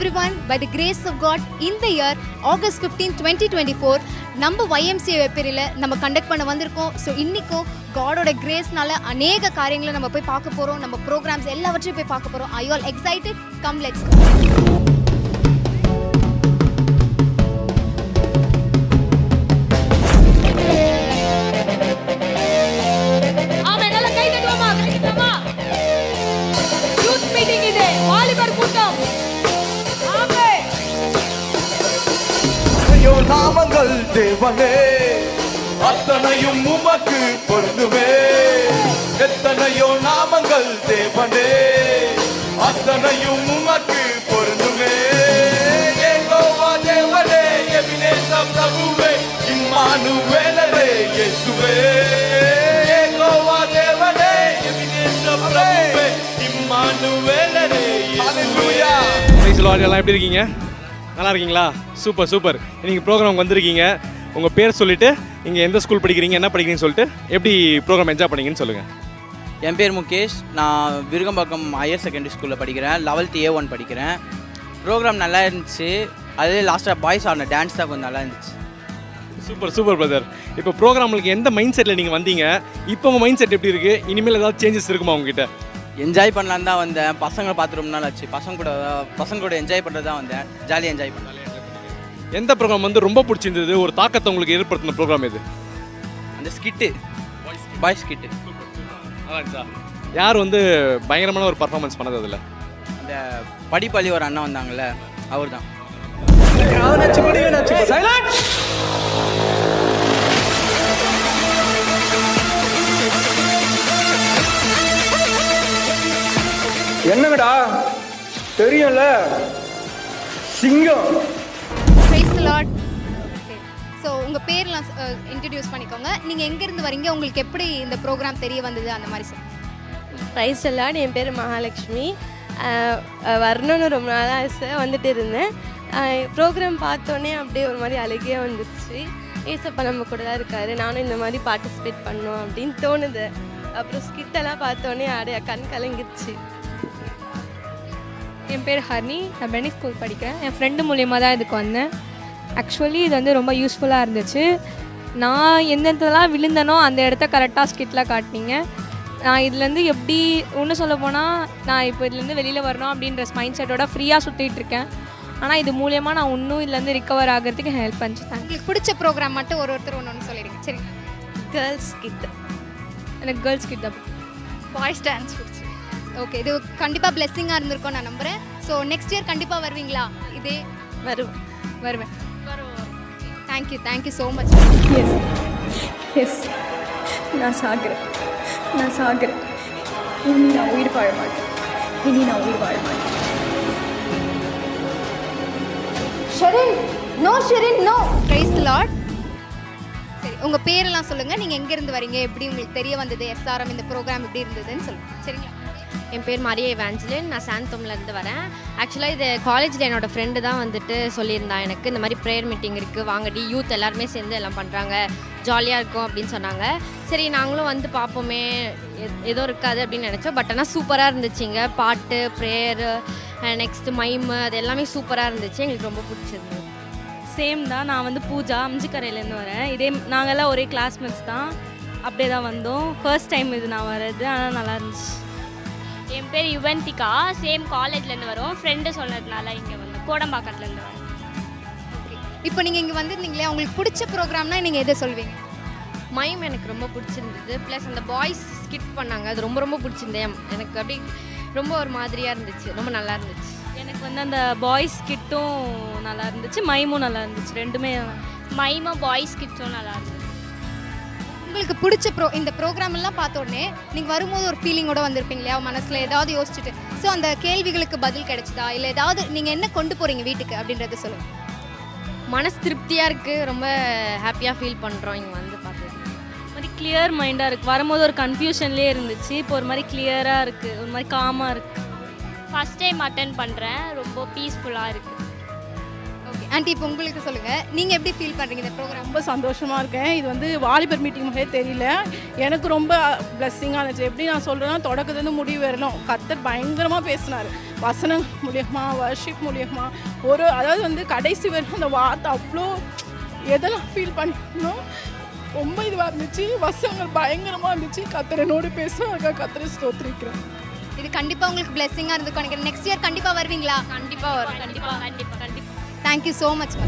everyone, by the grace of God, in the year August 15, 2024, நம்ம YMCA பேரில் நம்ம conduct பண்ண வந்திருக்கோம். ஸோ இன்றைக்கும் காடோட கிரேஸ்னால அநேக காரியங்களை நம்ம போய் பார்க்க போகிறோம். நம்ம ப்ரோக்ராம்ஸ் எல்லாவற்றையும் போய் பார்க்க போகிறோம். Are you all excited? Come, let's go. நாமங்கள் தேவனே அத்தனையும் உமக்கு பொருந்துமே. எத்தனையோ நாமங்கள் தேவனே அத்தனையும் உமக்கு பொருந்துமே. யெகோவா தேவனே எபினேசர் பிரபுவே இம்மானுவேலரே இயேசுவே. யெகோவா தேவனே எபினேசர் பிரபுவே இம்மானுவேலரே ஹalleluya. Price Lord. எல்லாம் எப்படி இருக்கீங்க? நல்லா இருக்கீங்களா? Super super. நீங்கள் ப்ரோக்ராம் வந்திருக்கீங்க. உங்கள் பேர் சொல்லிவிட்டு நீங்கள் எந்த ஸ்கூல் படிக்கிறீங்க, என்ன படிக்கிறீங்கன்னு சொல்லிட்டு எப்படி ப்ரோக்ராம் என்ஜாய் பண்ணீங்கன்னு சொல்லுங்கள். என் பேர் முகேஷ். நான் விருகம்பாக்கம் ஹையர் செகண்டரி ஸ்கூலில் படிக்கிறேன். 11th A1 படிக்கிறேன். ப்ரோக்ராம் நல்லா இருந்துச்சு. அது லாஸ்ட்டாக பாய்ஸ் ஆடின டான்ஸ் தான் கொஞ்சம் நல்லா இருந்துச்சு. Super super brother. இப்போ ப்ரோக்ராமுக்கு எந்த மைண்ட் செட்டில் நீங்கள் வந்தீங்க? இப்போ உங்கள் மைண்ட் செட் எப்படி இருக்குது? இனிமேல் ஏதாவது சேஞ்சஸ் இருக்குமா உங்ககிட்ட? என்ஜாய் பண்ணலான்னு தான் வந்தேன். பசங்களை பார்த்து ரொம்ப நாள் ஆச்சு. பசங்க கூட என்ஜாய் பண்ணுறது தான் வந்தேன். ஜாலியாக என்ஜாய் பண்ணேன். எந்த ப்ரோக்ராம் வந்து ரொம்ப பிடிச்சிருந்தது, ஒரு தாக்கத்தை உங்களுக்கு ஏற்படுத்தின ப்ரோக்ராம் எது? அந்த ஸ்கிட்டு, பாய்ஸ் ஸ்கிட்டு. அதான் சார். யார் வந்து பயங்கரமான ஒரு பர்ஃபார்மன்ஸ் பண்ணது அதில்? அந்த படிப்பள்ளி ஒரு அண்ணன் வந்தாங்கல்ல, அவர் தான். என்னங்கடா தெரியும்ல, சிங்கம். Praise the Lord. ஸோ உங்கள் பேர்லாம் இன்ட்ரடியூஸ் பண்ணிக்கோங்க. நீங்கள் எங்கேருந்து வரீங்க, உங்களுக்கு எப்படி இந்த ப்ரோக்ராம் தெரிய வந்தது, அந்த மாதிரி சார். Praise the lord. என் பேர் மகாலட்சுமி. வரணும்னு ரொம்ப நாளாக ஆசை, வந்துட்டு இருந்தேன். ப்ரோக்ராம் பார்த்தோன்னே அப்படியே ஒரு மாதிரி அழகியாக வந்துடுச்சு. ஏசப்பா நம்ம கூட தான் இருக்காரு, நானும் இந்த மாதிரி பார்ட்டிசிபேட் பண்ணோம் அப்படின்னு தோணுது. அப்புறம் ஸ்கிட்டெல்லாம் பார்த்தோன்னே அப்படியே கண் கலங்கிடுச்சு. என் பேர் ஹர்னி. நான் பெனி ஸ்கூல் படிக்கிறேன். என் ஃப்ரெண்டு மூலியமாக தான் இதுக்கு வந்தேன். ஆக்சுவலி இது வந்து ரொம்ப யூஸ்ஃபுல்லாக இருந்துச்சு. நான் எந்தெந்தெல்லாம் விழுந்தனோ அந்த இடத்த கரெக்டாக ஸ்கிட்டில் காட்டினீங்க. நான் இதுலேருந்து எப்படி ஒன்று சொல்ல போனால், நான் இப்போ இதுலேருந்து வெளியில் வரணும் அப்படின்ற மைண்ட் செட்டோட ஃப்ரீயாக சுற்றிட்டுருக்கேன். ஆனால் இது மூலியமாக நான் இன்னும் இதுலேருந்து ரிக்கவர் ஆகிறதுக்கு ஹெல்ப் பண்ணிச்சு. உங்களுக்கு பிடிச்ச ப்ரோக்ராம் மட்டும் ஒருத்தர் ஒன்று சொல்லிடுங்க. சரி. Girls skid. எனக்கு கேர்ள்ஸ் கிட்ட பாய்ஸ் டான்ஸ் பிடிச்சி. ஓகே, இது கண்டிப்பாக பிளெஸ்ஸிங்காக இருந்திருக்கும் நான் நம்புகிறேன். ஸோ நெக்ஸ்ட் இயர் கண்டிப்பாக வருவீங்களா? இதே வருவேன். Thank you so much. எஸ், நான் சாகிறேன். இனி நான் உயிர் வாழ மாட்டேன். Sherin, no. Praise the lord. சரி, உங்கள் பேரெல்லாம் சொல்லுங்கள். நீங்கள் எங்கேருந்து வரீங்க, எப்படி உங்களுக்கு தெரிய வந்தது SRM இந்த ப்ரோக்ராம் எப்படி இருந்ததுன்னு சொல்லுங்கள். சரிங்களா? என் பேர் மரியா எவாஞ்சலின். நான் சாந்தோம்லேருந்து வரேன். ஆக்சுவலாக இது காலேஜில் என்னோடய ஃப்ரெண்டு தான் வந்துட்டு சொல்லியிருந்தான் எனக்கு, இந்த மாதிரி ப்ரேயர் மீட்டிங் இருக்குது, வாங்கடி யூத் எல்லாருமே சேர்ந்து எல்லாம் பண்ணுறாங்க, ஜாலியாக இருக்கும் அப்படின்னு சொன்னாங்க. சரி நாங்களும் வந்து பார்ப்போமே, ஏதோ இருக்காது அப்படின்னு நினச்சோம். பட் ஆனால் சூப்பராக இருந்துச்சுங்க. பாட்டு, ப்ரேயரு, நெக்ஸ்ட்டு மைமு, அது எல்லாமே சூப்பராக இருந்துச்சு. எங்களுக்கு ரொம்ப பிடிச்சிருந்தது. சேம் தான். நான் வந்து பூஜா, அம்ஜிக்கரையிலேருந்து வரேன். இதே நாங்கள்லாம் ஒரே கிளாஸ்மேட்ஸ் தான். அப்படியே தான் வந்தோம். ஃபர்ஸ்ட் டைம் இது நான் வர்றது, ஆனால் நல்லா இருந்துச்சு. என் பேர் யுவந்திகா. சேம் காலேஜ்லேருந்து வரோம். ஃப்ரெண்டு சொன்னதுனால இங்கே வந்து கோடம்பாக்கத்துலேருந்து வரோம். இப்போ நீங்கள் இங்கே வந்திருந்தீங்களே, உங்களுக்கு பிடிச்ச ப்ரோக்ராம்னா நீங்கள் எதை சொல்வீங்க? மைம் எனக்கு ரொம்ப பிடிச்சிருந்தது. ப்ளஸ் அந்த பாய்ஸ் ஸ்கிட் பண்ணாங்க, அது ரொம்ப ரொம்ப பிடிச்சிருந்தேன் எனக்கு. அப்படி ரொம்ப ஒரு மாதிரியாக இருந்துச்சு, ரொம்ப நல்லா இருந்துச்சு. எனக்கு வந்து அந்த பாய்ஸ் ஸ்கிட்டும் நல்லா இருந்துச்சு, மைமும் நல்லா இருந்துச்சு. ரெண்டுமே மைமும் பாய்ஸ் கிட்ஸும் நல்லா இருந்துச்சு. உங்களுக்கு பிடிச்ச இந்த ப்ரோக்ராம் எல்லாம் பார்த்த உடனே நீங்கள் வரும்போது ஒரு ஃபீலிங்கோட வந்திருப்பீங்க இல்லையா, மனசில் ஏதாவது யோசிச்சுட்டு. ஸோ அந்த கேள்விகளுக்கு பதில் கிடைச்சதா, இல்லை ஏதாவது நீங்கள் என்ன கொண்டு போகிறீங்க வீட்டுக்கு அப்படின்றத சொல்லுங்கள். மனசு திருப்தியாக இருக்குது, ரொம்ப ஹாப்பியாக ஃபீல் பண்ணுறோம் இங்கே வந்து பார்த்தது. ஒரு மாதிரி கிளியர் மைண்டாக இருக்குது. வரும்போது ஒரு கன்ஃபியூஷன்லேயே இருந்துச்சு, இப்போ ஒரு மாதிரி கிளியராக இருக்குது, ஒரு மாதிரி காமாக இருக்குது. ஃபஸ்ட் டைம் அட்டென்ட் பண்ணுறேன், ரொம்ப பீஸ்ஃபுல்லாக இருக்குது. ஓகே ஆண்டி, இப்போ உங்களுக்கு சொல்லுங்கள், நீங்கள் எப்படி ஃபீல் பண்ணுறீங்க இந்த ப்ரோக்ராம்? ரொம்ப சந்தோஷமாக இருக்கேன். இது வந்து வாலிபர் மீட்டிங் மாதிரியே தெரியல, எனக்கு ரொம்ப பிளஸ்ஸிங்காக இருந்துச்சு. எப்படி நான் சொல்கிறேன்னா, தொடக்கத்துலேருந்து முடிவு வரணும் கர்த்தர் பயங்கரமாக பேசினார். வசனம் மூலியமாக வர்ஷிப் மூலியமாக அதாவது வந்து கடைசி வரைக்கும் அந்த வார்த்தை அவ்வளோ எதெல்லாம் ஃபீல் பண்ணிக்கணும் ரொம்ப இதுவாக இருந்துச்சு. வசனங்கள் பயங்கரமாக இருந்துச்சு. கர்த்தரனோடு பேசுகிறோம். அதுக்காக கர்த்தரை ஸ்தோத்திரிக்கிறேன். இது கண்டிப்பாக உங்களுக்கு பிளெஸிங்காக இருந்துக்கும் நினைக்கிறேன். நெக்ஸ்ட் இயர் கண்டிப்பாக வருவீங்களா? கண்டிப்பாக வரும். கண்டிப்பாக. Thank you so much.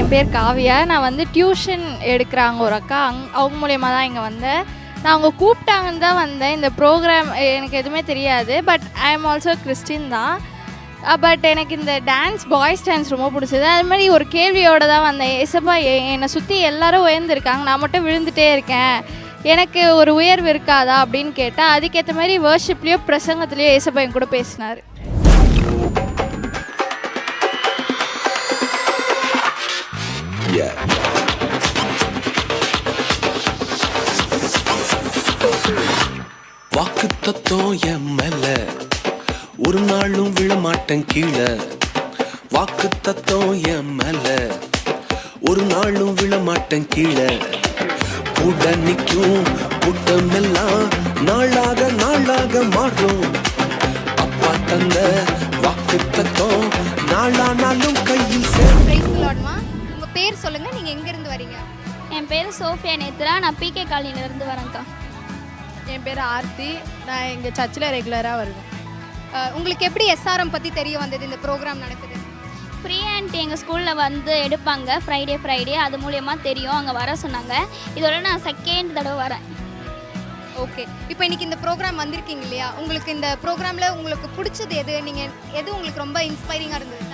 என் பேர் காவியா. நான் வந்து டியூஷன் எடுக்கிறாங்க ஒரு அக்கா, அவங்க மூலயமா தான் இங்கே வந்தேன். நான் அவங்க கூப்பிட்டாங்கன்னு தான் வந்தேன். இந்த ப்ரோக்ராம் எனக்கு எதுவுமே தெரியாது, but I am also Christian தான். பட் எனக்கு இந்த டான்ஸ், பாய்ஸ் டான்ஸ் ரொம்ப பிடிச்சது. அது மாதிரி ஒரு கேள்வியோடு தான் வந்தேன். ஏசப்பா என்னை சுற்றி எல்லாரும் உயர்ந்துருக்காங்க, நான் மட்டும் விழுந்துகிட்டே இருக்கேன், எனக்கு ஒரு உயர்வு இருக்காதா அப்படின்னு கேட்டால் அதுக்கேற்ற மாதிரி வர்ஷிப்லேயோ பிரசங்கத்துலேயோ ஏசப்பா என் கூட பேசினார். வாக்கு தத்துவம் என் மேல ஒரு நாளும் விழமாட்டேன் கீழே. வாக்கு தத்துவம் என் மேல ஒரு நாளும் விழமாட்டேன் கீழே. கூட நிற்கும் கூட்டம் எல்லாம் நாளாக நாளாக மாறும். அப்பா தந்த வாக்கு தத்துவம் நாளானாலும் கையில் சேரும். உங்கள் பேர் சொல்லுங்கள், நீங்கள் எங்கேருந்து வரீங்க? என் பேர் சோஃபியா நேத்ரா. நான் பிகே காலனிலேருந்து வரேன்க்கா. என் பேர் ஆர்த்தி. நான் எங்கள் சர்ச்சில் ரெகுலராக வருவேன். உங்களுக்கு எப்படி எஸ்ஆர்எம் பற்றி தெரிய வந்தது? இந்த ப்ரோக்ராம் நடக்குது. பிரியா ஆண்டி எங்கள் ஸ்கூலில் வந்து எடுப்பாங்க ஃப்ரைடே. அது மூலயமா தெரியும், அங்கே வர சொன்னாங்க. இதோட நான் செகண்ட் தடவை வரேன். ஓகே, இப்போ இன்றைக்கி இந்த ப்ரோக்ராம் வந்திருக்கீங்க இல்லையா? உங்களுக்கு இந்த ப்ரோக்ராமில் உங்களுக்கு பிடிச்சது எது? நீங்கள் எது உங்களுக்கு ரொம்ப இன்ஸ்பைரிங்காக இருந்தது?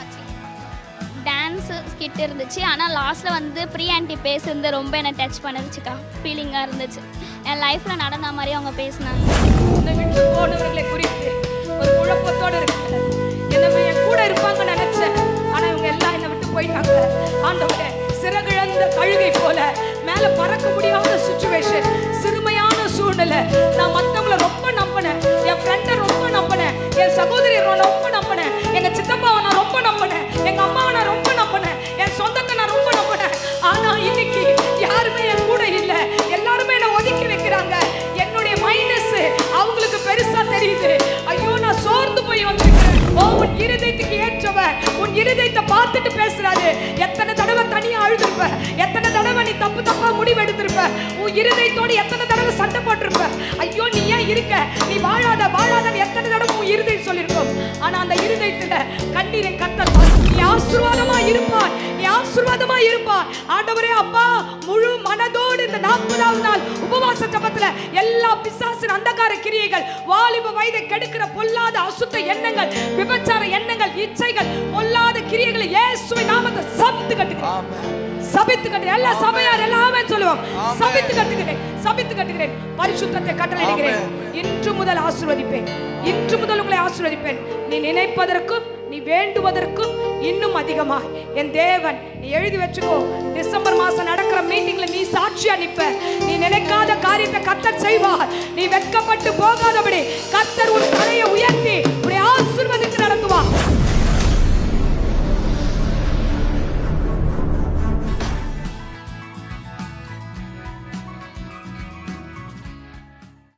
டான்ஸு ஸ்கிட் இருந்துச்சு. ஆனால் லாஸ்ட்டில் வந்து பிரியா ஆண்டி பேசுறது ரொம்ப என்னை டச் பண்ணிருச்சுக்கா. ஃபீலிங்காக இருந்துச்சு. என் லைஃப்பில் நடந்த மாதிரி அவங்க பேசினாங்க. இந்த விட்டு போனவர்களை குறித்து ஒரு குழப்பத்தோடு இருக்காங்க. என்ன என் கூட இருப்பாங்கன்னு நினைச்சேன், ஆனால் இவங்க எல்லாம் என்னை விட்டு போயிட்டாங்க. ஆண்டவரே, சிறகிழந்த கழுகை போல மேலே பறக்க முடியாத சுச்சுவேஷன், சிறுமையான சூழ்நிலை. நான் மற்றவங்களை ரொம்ப நம்பினேன், என் ஃப்ரெண்டை ரொம்ப நம்பினேன், என் சகோதரியை ரொம்ப நம்பினேன், எங்கள் சித்தப்பாவை நான் ரொம்ப நம்பினேன், எங்கள் அம்மாவை நான் ரொம்ப நம்பினேன், என் சொந்தத்தை நான் ரொம்ப நம்பினேன். ஆனால் இன்னைக்கு யாருமே என் கூட இல்லை. எல்லாருமே என்னை ஒதுக்கி வைக்கிறாங்க. என்னுடைய மைனஸ் அவங்களுக்கு பெருசா தெரியுது. ஐயோ, நான் சோர்ந்து போய் வந்திருக்கிறேன். உன் இருதயத்துக்கு ஏற்றவன் உன் இருதயத்தை பார்த்துட்டு பேசுறாரு. எத்தனை தடவை தனியா அழுதுருப்ப, எத்தனை தடவை நீ தப்பா முடிவு எடுத்திருப்ப, உன் இருதயத்தோடு எத்தனை தடவை சண்டை போட்டிருப்ப. ஐயோ, நீ ஏன் இருக்க, நீ வாழாதன்னு எத்தனை தடவை உன் இருதயம் சொல்லியிருக்கோம். ஆனா அந்த இருதயத்துல கண்ணீரை கத்தர் நீ ஆசீர்வாதமா இருப்பான், நீ ஆசீர்வாதமா இருப்பான். ஆண்டவரே அப்பா, முழு மனதோடு இந்த 40வது நாள் உபவாச ஜெபத்துல எல்லா பிசாசின் அந்தகார கிரியைகள், வாலிப வயதை கெடுக்கிற பொல்லாத அசுத்த எண்ணங்கள், விபச்சார எண்ணங்கள், இச்சைகள், பொல்லாத கிரியைகளை இயேசுவின் நாமத்தில் சபித்து கட்டுகிறேன். எல்லா சபையார் எல்லாமே சொல்லுவோம், சபித்து கட்டுகிறேன். பரிசுத்தத்தை கட்டளையிடுகிறேன். இன்று முதல் ஆசீர்வதிப்பேன். இன்று முதல் உங்களை ஆசீர்வதிப்பேன். நீ நினைப்பதற்கும் நீ வேண்டுவதற்கும் இன்னும் அதிகமா என் தேவன், நீ எழுதி வச்சுக்கோ. டிசம்பர் மாசம் நடக்கிற மீட்டிங்ல நீ சாட்சியா நிப்ப. நீ நினைக்காத காரியத்தை கர்த்தர் செய்வார். நீ வெட்கப்பட்டு போகாதபடி கர்த்தர் உன் தலையை உயர்த்தி உன்னை ஆசீர்வதிக்கிறார்.